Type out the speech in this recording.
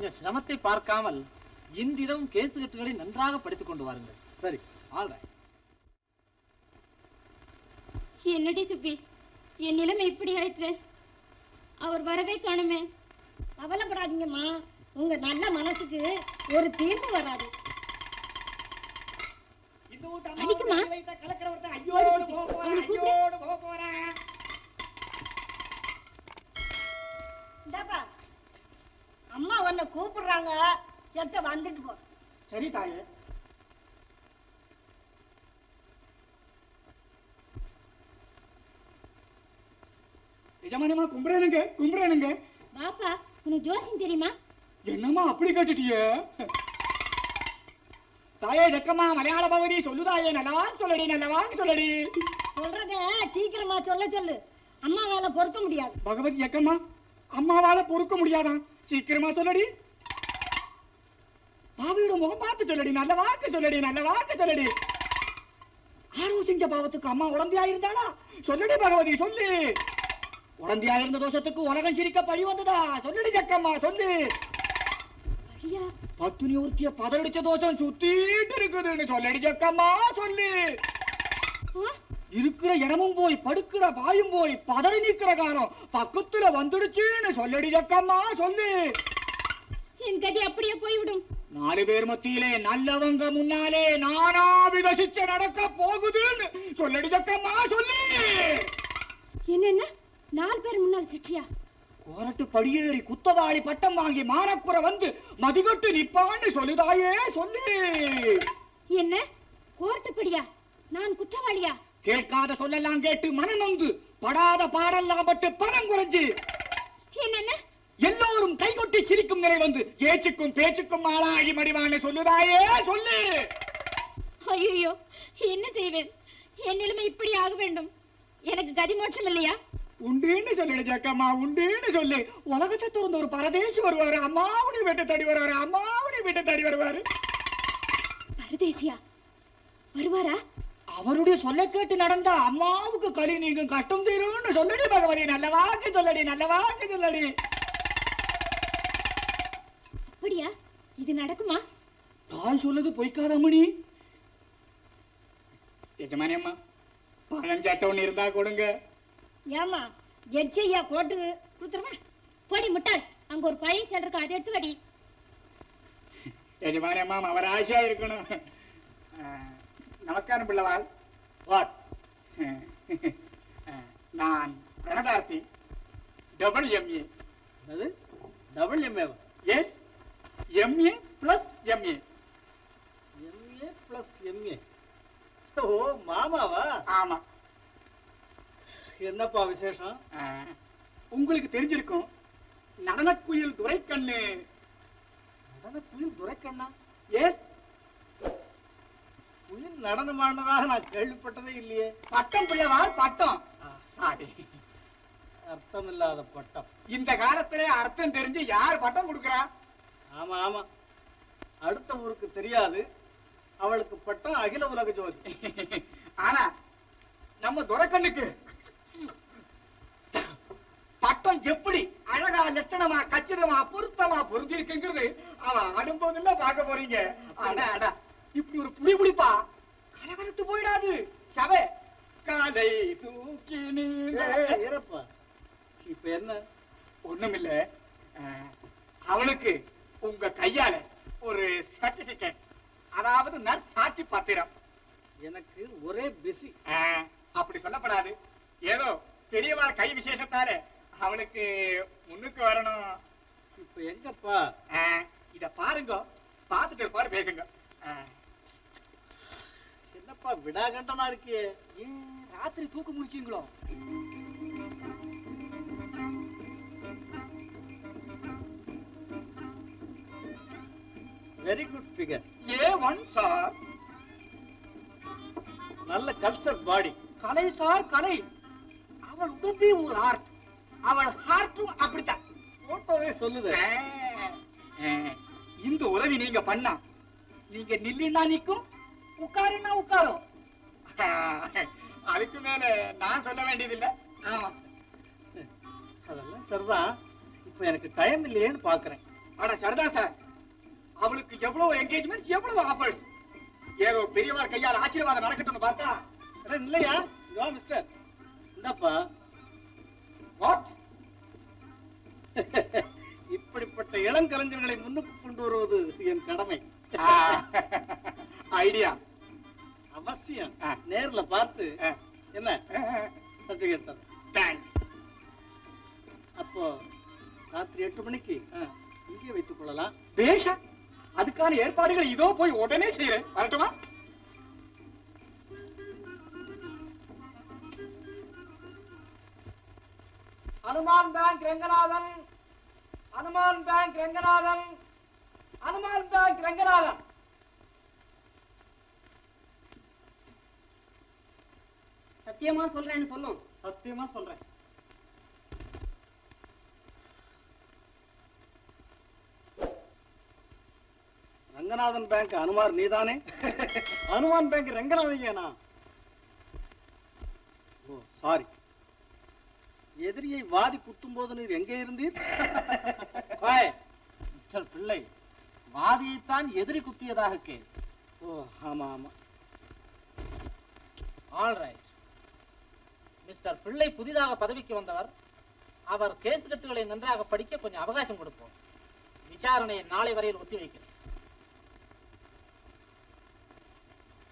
கொஞ்சம் சிரமத்தை பார்க்காமல் இன்றிரவும் கேசு கட்டுகளை நன்றாக படித்துக் கொண்டு வாருங்கள். சரி. என்னடி சுப்பி, என் நிலைமை இப்படி ஆயிற்று. அவர் வரவே காணுமே. கவலைப்படாதீங்கம்மா, உங்க நல்ல மனசுக்கு ஒரு தீர்வு வராது. அடிக்குமா? அம்மா உன்னை கூப்பிடுறாங்க, செத்த வந்துட்டு போ. சரி தாயே. எஜமானமா கும்பிடுறேனுங்க கும்பிடுறேனுங்க. பாப்பா, உனக்கு ஜோசியம் தெரியுமா? என்னம்மா அப்படி கேட்டுட்டிய? தாயே ஜக்கம்மா, மலையாள பகுதி சொல்லுதாயே, நல்லவா சொல்லடி நல்லவா சொல்லடி. சொல்றத சீக்கிரமா சொல்ல சொல்லு, அம்மாவால பொறுக்க முடியாது. பகவதி ஜக்கம்மா, அம்மாவால பொறுக்க முடியாதான், சீக்கிரமா சொல்லடி. பாவியோட முகம் பார்த்து சொல்லடி, நல்ல வாக்கு சொல்லடி நல்ல வாக்கு சொல்லடி. ஆரோ செஞ்ச பாவத்துக்கு அம்மா உடந்தையா இருந்தாளா? சொல்லடி பகவதி சொல்லு. உடந்தையா இருந்த தோஷத்துக்கு உலகம் சிரிக்க பழி வந்ததா? சொல்லடி ஜக்கம்மா சொல்லு. பத்துனி ஒருத்திய பதறடிச்ச தோஷம் சுத்திட்டு இருக்குதுன்னு சொல்லடி ஜக்கம்மா சொல்லு. இருக்கிற இடமும் போய் படுக்கிற பாயும் போய் பதறி நிக்கிற காலம் பக்கத்துல வந்துடுச்சுன்னு சொல்லடி ஜக்கம்மா சொல்லு. என் கதி அப்படியே போய்விடும். 4 பேர் மத்தியிலே நல்லவங்க முன்னாலே நானா விகசிச்ச நடக்க போகுதுன்னு சொல்லடி ஜக்கம்மா சொல்லு. என்னென்ன 4 பேர் முன்னால் சிட்டியா? கோரட்டு படியேறி குத்தவாளி பட்டம் வாங்கி மானக்குற வந்து மதிகட்டு நிப்பான்னு சொல்லுதாயே சொல்லு. என்ன கோர்ட்டுப்படியா? நான் குற்றவாளியா? கேட்காத சொல்லலாம் கேட்டு மனம் நொந்து படாத பாடெல்லாம் பட்டு பணம் குறைஞ்சு என்னென்ன எல்லோரும் கைகொட்டி சிரிக்கும் நிலை வந்து ஏச்சுக்கும் பேச்சுக்கும் ஆளாகி மடிவான்னு சொல்லுதாயே சொல்லு. ஐயோ, என்ன செய்வேன்? என் நிலைமை இப்படி ஆக வேண்டும். எனக்கு கதி மோட்சம் இல்லையா? உண்டுன்னு சொல்லு ஜக்கம்மா, உண்டுன்னு சொல்லு. உலகத்தை திறந்த ஒரு பரதேசி வருவாரு, அம்மாவுடைய வீட்டை தேடி வருவாரு, அம்மாவுடைய வீட்டை தேடி வருவாரு. பரதேசியா வருவாரா? அவருடைய சொல்ல கேட்டு நடந்தா அம்மாவுக்கு களி நீங்க கஷ்டம் தீரும்னு சொல்லடி பகவதி, நல்ல வாக்கு சொல்லடி நல்ல வாக்கு சொல்லடி. அப்படியா? இது நடக்குமா? தாய் சொல்லுது பொய்க்காதமணி. எஜமானி அம்மா, பணம் சட்ட ஒண்ணு இருந்தா கொடுங்க. ஏமா ஜட்ஜி ஐயா கோட்டு கொடுத்துருவா. போடி முட்டாள், அங்க ஒரு பழைய சேல் இருக்கு, அதை எடுத்து வடி. எஜமானி அம்மா, அவர் ஆசையா இருக்கணும். நமஸ்காரம் பிள்ளவாள். வாட்? நான் Pranatharthi, double MA. Double MA? Yes, MA plus MA. MA plus MA. ஓ மாமாவா? ஆமா. என்னப்பா விசேஷம்? உங்களுக்கு தெரிஞ்சிருக்கும், நடனக்குயில் துரைக்கண்ணு. நடனக்குயில் துரைக்கண்ணா? எஸ். குயில் நடனமானதாக நான் கேள்விப்பட்டதே இல்லையே. பட்டம் பிள்ளைவாள், பட்டம். அர்த்தம் இல்லாத பட்டம். இந்த காலத்திலே அர்த்தம் தெரிஞ்சு யார் பட்டம் கொடுக்கறா? ஆமா ஆமா, அடுத்த ஊருக்கு தெரியாது. அவளுக்கு பட்டம் அகில உலக ஜோதி. ஆனா நம்ம துரைக்கண்ணுக்கு பட்டம் எப்படி அழகா லட்சணமா கச்சிதமா பொருத்தமா பொருந்திருக்குங்கிறது அவன் ஆடும்போதுல பார்க்க போறீங்க. அடா அடா, இப்படி ஒரு புடி புடிப்பா கலகலத்து போயிடாது. சபை காலை தூக்கி நீரப்பா. இப்ப என்ன? ஒண்ணுமில்ல, அவனுக்கு உங்க கையால ஒரு சர்டிபிகேட், அதாவது நற்சாட்சி பத்திரம். எனக்கு ஒரே பிஸி. அப்படி சொல்லப்படாது. ஏதோ பெரியவா கை விசேஷத்தால அவனுக்கு முன்னுக்கு வரணும். இப்ப எங்கப்பா? இத பாருங்க, பார்த்துட்டு பாரு பேசுங்க. என்னப்பா விடாகண்டமா இருக்கியே? ராத்திரி தூக்க முடிச்சீங்களோ? Very good figure. A1 sir. நல்ல கல்ச்சர் பாடி. கலை சார் கலை. அவள் உடம்பே ஒரு ஆர்ட், அவள் ஹார்ட்டும் அப்படித்தான். போட்டோவே சொல்லுது. இந்த உதவி நீங்க பண்ணா, நீங்க நில்லுன்னா நிக்கும், உட்காருன்னா உட்காரும். அதுக்கு மேல நான் சொல்ல வேண்டியதில்லை. ஆமா, அதெல்லாம் சரிதான். இப்ப எனக்கு டைம் இல்லையேன்னு பாக்குறேன். ஆனா சரிதான் சார், அவளுக்கு எவ்வளவு என்கேஜ்மெண்ட், எவ்வளவு ஆஃபர்ஸ். ஏதோ பெரியவாள் கையால் ஆசீர்வாதம் நடக்கட்டும்னு பார்த்தா இல்லையா? இதோ மிஸ்டர், இந்தப்பா. வாட்? இப்படிப்பட்ட இளங்கலைஞர்களை முன்னுக்கு கொண்டு வருவது என் கடமை. ஐடியா அவசியம். நேர்ல பார்த்து என்ன சர்டிபிகேட் தர. தேங்க்ஸ். அப்போ ராத்திரி 8 மணிக்கு இங்கே வைத்துக் கொள்ளலாம். பேஷா, அதுக்கான ஏற்பாடுகள் இதோ போய் உடனே செய்யறேன். வரட்டுமா? Hanuman bank Ranganathan, Hanuman bank Ranganathan, Hanuman bank Ranganathan. சத்தியமா சொல்றேன்னு சொல்லும். சத்தியமா சொல்றேன். ரங்கநாதன் பேங்க் அனுமார் நீதானே? Hanuman bank Ranganathan. Oh sorry. எதிரியை வாதி குத்தும் போது நீர் எங்கே இருந்தீர்? மிஸ்டர் பிள்ளை, வாதியைத்தான் எதிரி குத்தியதாக கேள். ஓ ஆமா ஆமா. All right. மிஸ்டர் பிள்ளை புதிதாக பதவிக்கு வந்தவர். அவர் கேஸ் கட்டுகளை நன்றாக படிக்க கொஞ்சம் அவகாசம் கொடுப்போம். விசாரணையை நாளை வரையில் ஒத்தி வைக்கிறேன்.